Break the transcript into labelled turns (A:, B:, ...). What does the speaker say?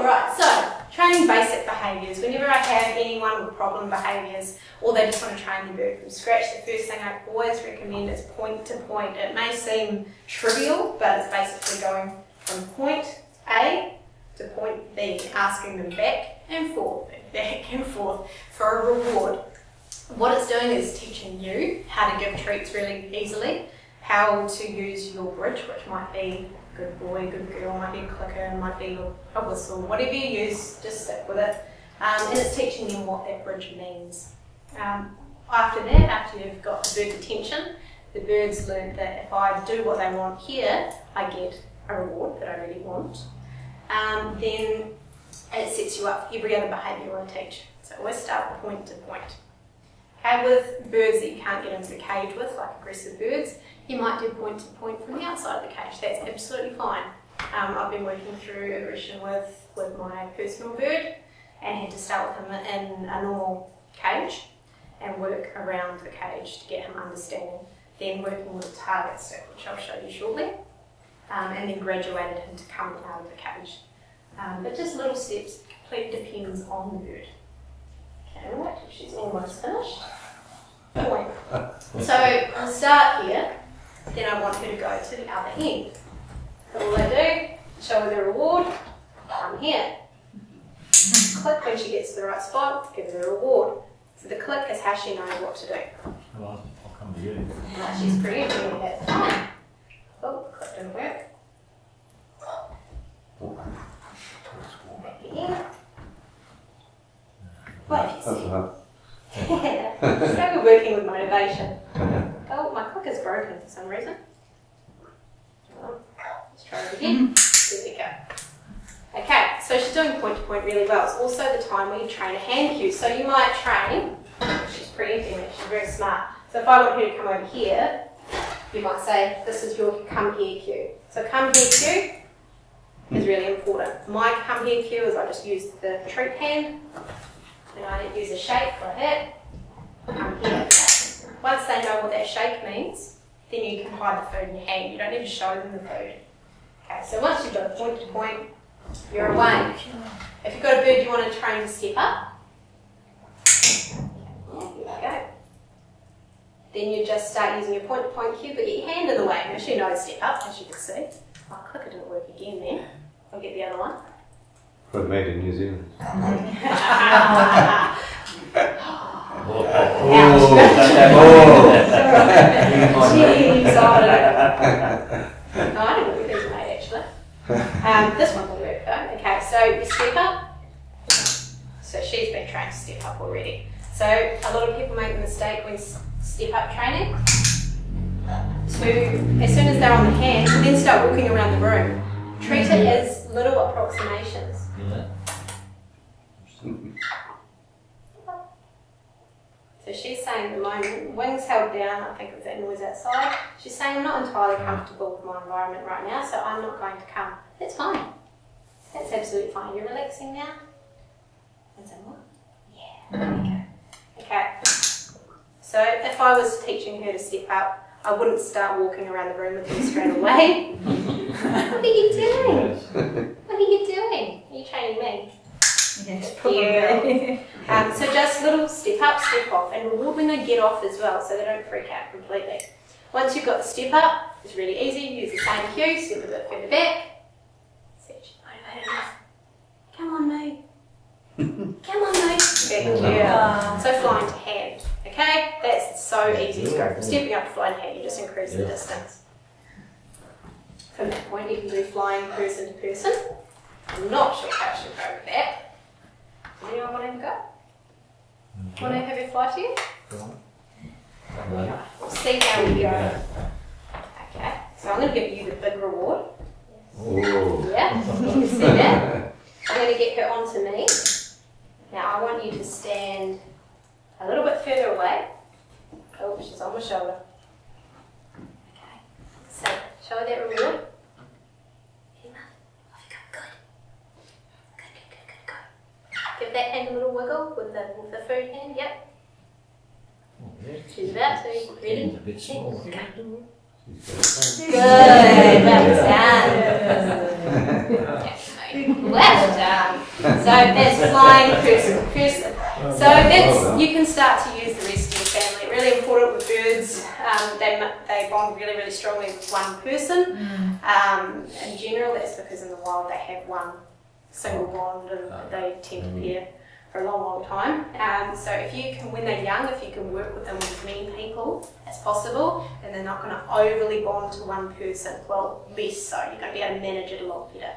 A: Alright, so training basic behaviours. Whenever I have anyone with problem behaviours or they just want to train the bird from scratch, the first thing I always recommend is point to point. It may seem trivial, but it's basically going from point A to point B, asking them back and forth for a reward. What it's doing is teaching you how to give treats really easily, how to use your bridge, which might be good boy, good girl, might be a clicker, might be a whistle, whatever you use, just stick with it. And it's teaching them what that bridge means. After that, after you've got the bird's attention, the bird's learned that if I do what they want here, I get a reward that I really want. Then it sets you up for every other behaviour you want to teach. So always start with point to point. Okay, with birds that you can't get into the cage with, like aggressive birds, you might do point to point from the outside of the cage. That's absolutely fine. I've been working through aggression with my personal bird and had to start with him in a normal cage and work around the cage to get him understanding. Then working with a target stick, which I'll show you shortly, and then graduated him to coming out of the cage. But just little steps, completely depends on the bird. Okay, wait till she's almost finished. Point. So I'll start here, then I want her to go to the other end. So all I do, show her the reward, come here. Click when she gets to the right spot, give her the reward. So the click is how she knows what to do.
B: Well, I'll come to you.
A: She's preempting that. Fine. Oh, the click didn't work. Back again. Wait a second. Struggle working with motivation. Oh, my click is broken for some reason. Let's try it again. There we go. Okay, so she's doing point to point really well. It's also the time where you train a hand cue. So you might train, she's preempting it, she's very smart. So if I want her to come over here, you might say, this is your come here cue. So come here cue is really important. My come here cue is I just use the treat hand. And I use a shake like that. Come here. Once they know what that shake means, then you can hide the food in your hand. You don't need to show them the food. Okay, so once you've got a point to point, you're away. If you've got a bird you want to train to step up, here we go. Then you just start using your point to point cue, but get your hand in the way. Now she knows step up, as you can see. My clicker didn't work again then. I'll get the other one.
C: But made in New Zealand.
A: Jeez, I don't know what these are made actually. This one will work though. Okay, so you step up. So she's been trained to step up already. So a lot of people make the mistake when step up training to, as soon as they're on the hand, to then start walking around the room. Treat it as little approximations. So she's saying at the moment, wings held down, I think it was that noise outside. She's saying I'm not entirely comfortable with my environment right now, so I'm not going to come. That's fine. That's absolutely fine. You're relaxing now? And say what? Yeah, there we go. Okay. So if I was teaching her to step up, I wouldn't start walking around the room with her straight away. What are you doing? What are you doing? Are you training me?
D: Yes, probably.
A: So just little step up, step off, and reward when they get off as well, so they don't freak out completely. Once you've got the step up, it's really easy. Use the same cue, step a bit further back. See if she's motivated enough. Come on, mate. Come on, mate. Back So flying to hand. Okay, that's so easy to go from stepping up to flying to hand. You just increase the distance. From that point, you can do flying person to person. I'm not sure how she'll go with that. Does anyone want to go? Want to have her fly to you? We'll see how we go. Okay, so I'm going to give you the big reward.
C: Oh.
A: Yeah, you can see that. I'm going to get her onto me. Now I want you to stand a little bit further away. Oh, she's on my shoulder. Okay, so show her that reward. Give that hand a little wiggle with the food hand, yep. She's about to. Ready?
B: A bit small.
A: Good, that was done. Okay, left. So that's flying person. So that's, you can start to use the rest of your family. Really important with birds. They bond really, really strongly with one person. In general, that's because in the wild they have one single bond and they tend to pair for a long, long time. So if you can, when they're young, if you can work with them with as many people as possible, then they're not going to overly bond to one person. Well, less so. You're going to be able to manage it a lot better.